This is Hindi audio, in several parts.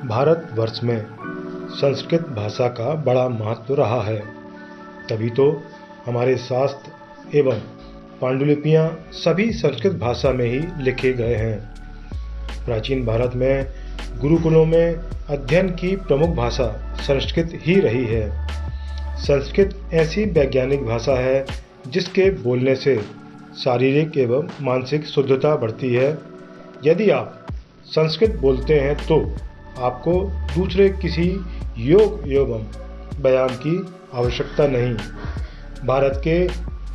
भारतवर्ष में संस्कृत भाषा का बड़ा महत्व रहा है। तभी तो हमारे शास्त्र एवं पांडुलिपियाँ सभी संस्कृत भाषा में ही लिखे गए हैं। प्राचीन भारत में गुरुकुलों में अध्ययन की प्रमुख भाषा संस्कृत ही रही है। संस्कृत ऐसी वैज्ञानिक भाषा है जिसके बोलने से शारीरिक एवं मानसिक शुद्धता बढ़ती है। यदि आप संस्कृत बोलते हैं तो आपको दूसरे किसी योग एवं व्यायाम की आवश्यकता नहीं। भारत के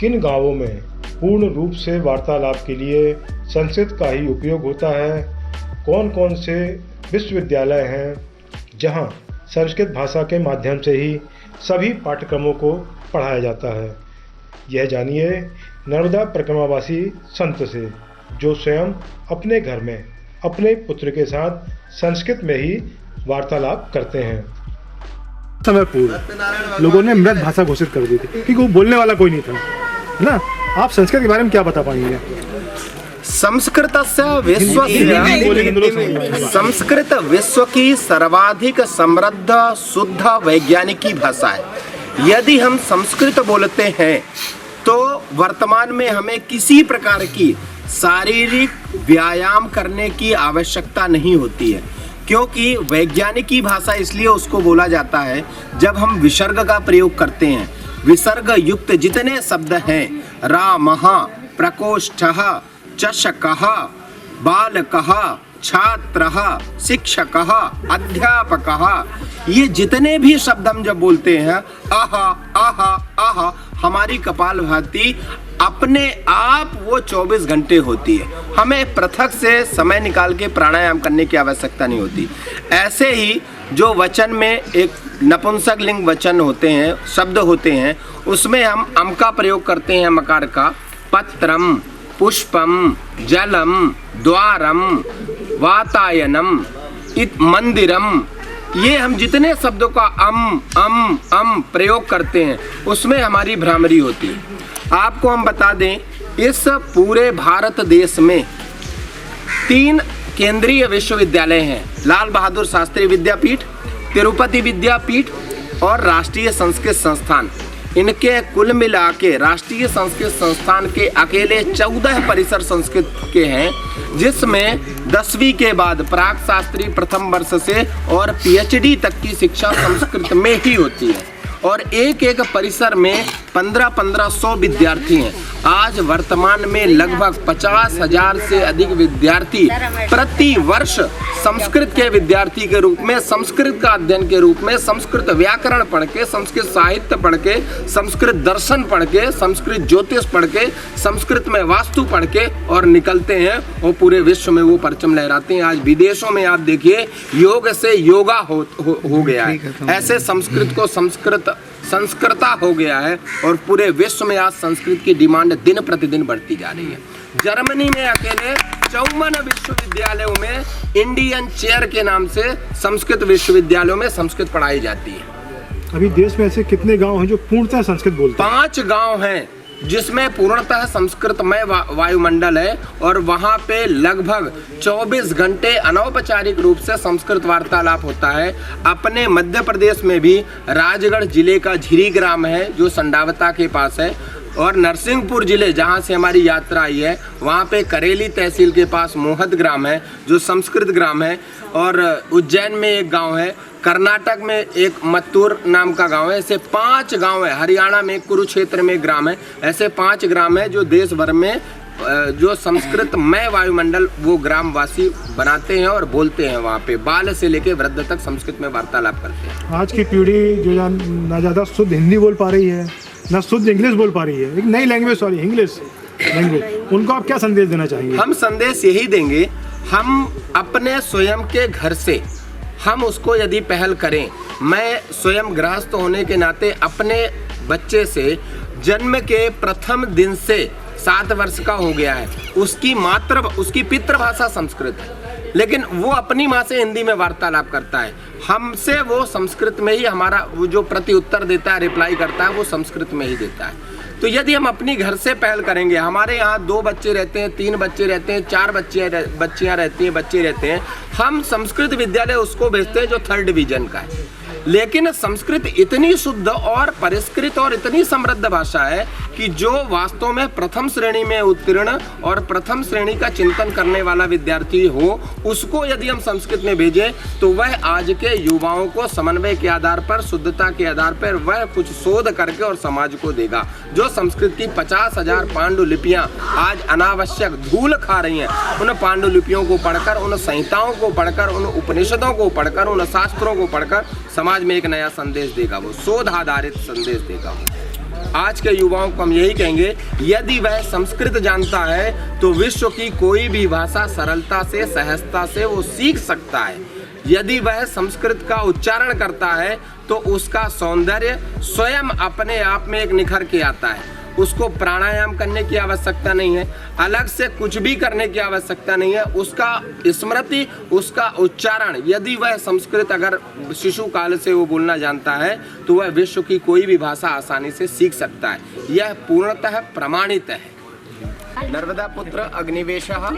किन गांवों में पूर्ण रूप से वार्तालाप के लिए संस्कृत का ही उपयोग होता है? कौन कौन से विश्वविद्यालय हैं जहां संस्कृत भाषा के माध्यम से ही सभी पाठ्यक्रमों को पढ़ाया जाता है? यह जानिए नर्मदा परिक्रमावासी संत से, जो स्वयं अपने घर में अपने पुत्र के साथ संस्कृत में ही वार्तालाप करते हैं। समय पूर्व लोगों ने मृत भाषा घोषित कर दी थी क्योंकि वो बोलने वाला कोई नहीं था, है ना? आप संस्कृत के बारे में क्या बता पाएंगे? संस्कृत विश्व की सर्वाधिक समृद्ध शुद्ध वैज्ञानिक भाषा है। यदि हम संस्कृत बोलते हैं तो वर्तमान में हमें किसी प्रकार की शारीरिक व्यायाम करने की आवश्यकता नहीं होती है, क्योंकि वैज्ञानिकी भाषा इसलिए उसको बोला जाता है जब हम विसर्ग का प्रयोग करते हैं। विसर्ग युक्त जितने शब्द हैं, रामः, प्रकोष्ठः, चषकः, बालकः, छात्रः, शिक्षकः, अध्यापकः, ये जितने भी शब्द हम जब बोलते हैं, आहा आहा आहा, हमारी कपालभाति अपने आप वो 24 घंटे होती है। हमें पृथक से समय निकाल के प्राणायाम करने की आवश्यकता नहीं होती। ऐसे ही जो वचन में एक नपुंसक लिंग वचन होते हैं, शब्द होते हैं, उसमें हम अम का प्रयोग करते हैं, मकार का। पत्रम, पुष्पम, जलम, द्वारम, वातायनम, मंदिरम, ये हम जितने शब्दों का अम प्रयोग करते हैं उसमें हमारी भ्रामरी होती है। आपको हम बता दें, इस पूरे भारत देश में 3 केंद्रीय विश्वविद्यालय हैं: लाल बहादुर शास्त्री विद्यापीठ, तिरुपति विद्यापीठ और राष्ट्रीय संस्कृत संस्थान। इनके कुल मिला के राष्ट्रीय संस्कृत संस्थान के अकेले 14 परिसर संस्कृत के हैं, जिसमें 10वीं के बाद प्राक शास्त्री प्रथम वर्ष से और PhD तक की शिक्षा संस्कृत में ही होती है। और एक एक परिसर में 1500 विद्यार्थी हैं। आज वर्तमान में लगभग 50,000 से अधिक विद्यार्थी प्रति वर्ष संस्कृत के विद्यार्थी के रूप में, संस्कृत का अध्ययन के रूप में, संस्कृत व्याकरण पढ़ के, संस्कृत साहित्य पढ़ के, संस्कृत दर्शन पढ़ के, संस्कृत ज्योतिष पढ़ के, संस्कृत में वास्तु पढ़ के और निकलते हैं और पूरे विश्व में वो परचम लहराते हैं। आज विदेशों में आप देखिए, योग से योगा हो गया है। ऐसे संस्कृत को संस्कृता हो गया है और पूरे विश्व में आज संस्कृत की डिमांड दिन प्रतिदिन बढ़ती जा रही है। जर्मनी में अकेले 54 विश्वविद्यालयों में इंडियन चेयर के नाम से संस्कृत विश्वविद्यालयों में संस्कृत पढ़ाई जाती है। अभी देश में ऐसे कितने गांव हैं जो पूर्णतः संस्कृत बोलते हैं? 5 गांव हैं जिसमें पूर्णतः संस्कृतमय वायुमंडल है और वहाँ पे लगभग 24 घंटे अनौपचारिक रूप से संस्कृत वार्तालाप होता है। अपने मध्य प्रदेश में भी राजगढ़ जिले का झिरी ग्राम है जो संडावता के पास है, और नरसिंहपुर जिले जहाँ से हमारी यात्रा आई है वहाँ पे करेली तहसील के पास मोहत ग्राम है जो संस्कृत ग्राम है, और उज्जैन में एक गांव है, कर्नाटक में एक मत्तूर नाम का गांव है। ऐसे 5 गांव है। हरियाणा में कुरुक्षेत्र में ग्राम है। ऐसे 5 ग्राम है जो देश भर में जो संस्कृतमय वायुमंडल वो ग्रामवासी बनाते हैं और बोलते हैं। वहाँ पे बाल से लेके वृद्ध तक संस्कृत में वार्तालाप करते हैं। आज की पीढ़ी जो ना ज़्यादा शुद्ध हिंदी बोल पा रही है, ना शुद्ध इंग्लिश बोल पा रही है, एक नई लैंग्वेज, सॉरी इंग्लिश लैंग्वेज, उनको आप क्या संदेश देना चाहेंगे? हम संदेश यही देंगे, हम अपने स्वयं के घर से हम उसको यदि पहल करें। मैं स्वयं गृहस्थ होने के नाते अपने बच्चे से जन्म के प्रथम दिन से 7 वर्ष का हो गया है, उसकी पितृभाषा संस्कृत है, लेकिन वो अपनी माँ से हिंदी में वार्तालाप करता है। हमसे वो संस्कृत में ही हमारा वो जो प्रति उत्तर देता है, रिप्लाई करता है, वो संस्कृत में ही देता है। तो यदि हम अपनी घर से पहल करेंगे, हमारे यहाँ 2 बच्चे रहते हैं, 3 बच्चे रहते हैं, 4 बच्चियाँ रहती हैं, बच्चे रहते हैं, हम संस्कृत विद्यालय उसको भेजते हैं जो 3rd डिवीजन का है। लेकिन संस्कृत इतनी शुद्ध और परिष्कृत और इतनी समृद्ध भाषा है कि जो वास्तव में प्रथम श्रेणी में उत्तीर्ण और प्रथम श्रेणी का चिंतन करने वाला विद्यार्थी हो, उसको यदि हम संस्कृत में भेजें तो वह आज के युवाओं को समन्वय के आधार पर, शुद्धता के आधार पर वह कुछ शोध करके और समाज को देगा। जो संस्कृत की 50,000 पांडुलिपियाँ आज अनावश्यक धूल खा रही हैं, उन पांडुलिपियों को पढ़कर, उन संहिताओं को पढ़कर, उन उपनिषदों को पढ़कर, उन शास्त्रों को पढ़कर समाज में एक नया संदेश देगा, वो शोध आधारित संदेश देगा। आज के युवाओं को हम यही कहेंगे, यदि वह संस्कृत जानता है तो विश्व की कोई भी भाषा सरलता से, सहजता से वो सीख सकता है। यदि वह संस्कृत का उच्चारण करता है तो उसका सौंदर्य स्वयं अपने आप में एक निखर के आता है। उसको प्राणायाम करने की आवश्यकता नहीं है, अलग से कुछ भी करने की आवश्यकता नहीं है। उसका स्मृति, उसका उच्चारण, यदि वह संस्कृत अगर शिशु काल से वो बोलना जानता है तो वह विश्व की कोई भी भाषा आसानी से सीख सकता है। यह पूर्णतः प्रमाणित है। नर्मदा पुत्र अग्निवेशः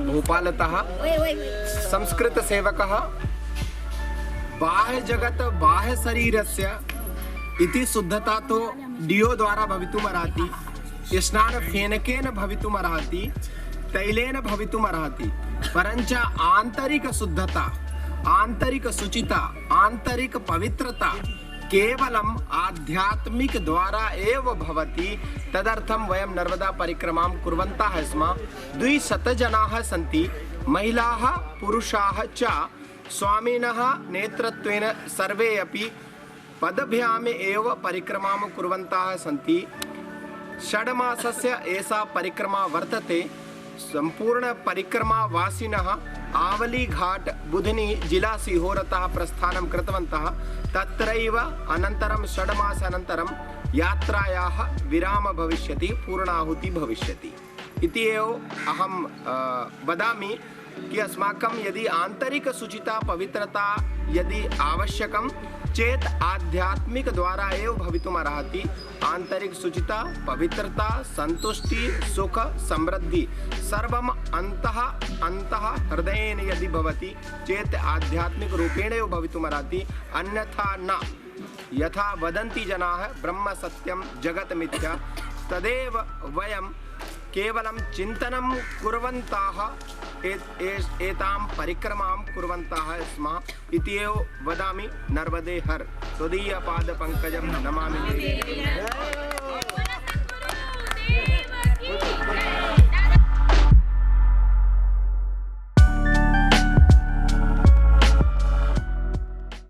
भोपालतः संस्कृत सेवकः बाह्य जगत बाह्य शरीरस्य इति शुद्धता तो डियो द्वारा भवितुमर्हति, स्नान फेनकेन भवितुमर्हति, तैलेन भवितुमर्हति, परंच आंतरिक शुद्धता, आंतरिक शुचिता, आंतरिक पवित्रता केवलम आध्यात्मिक द्वारा एव भवति। तदर्थं वयं नर्मदा परिक्रमां कुर्वन्तः स्मः। 200 जनाः सन्ति, महिलाः पुरुषाः च स्वामिनः नेतृत्वेन सर्वे अपि पदभ्याम एव परिक्रमां कुर्वन्तः सन्ति। 6 मासस्य एषा परिक्रमा वर्तते। संपूर्ण परिक्रमा वासिनः आवली घाट बुधनी जिला सीहोरतः प्रस्थानं कृतवन्तः। तत्रैव अनन्तरं 6 मासानन्तरं यात्रायाः विराम भविष्यति, पूर्णाहुति भविष्यति इति एव अहं वदामि कि अस्माकं यदि आंतरिक शुचिता पवित्रता यदि आवश्यकं चेत आध्यात्मिक द्वारा एव भवितुमर्हति। आंतरिक शुचिता, पवित्रता, संतुष्टि, सुख, समृद्धि सर्वम अंतः हृदयेन यदि भवति चेत आध्यात्मिक रूपेण एव भवितुमर्हति, अन्यथा न। यथा वदन्ति जनाः ब्रह्म सत्यं जगत् मिथ्या, तदेव वयं केवलं चिन्तनं कुर्वन्तः एतां परिक्रमां कुर्वन्तः स्मः इति एव वदामि। नर्मदे हर त्वदीयपादपङ्कजं नमामि।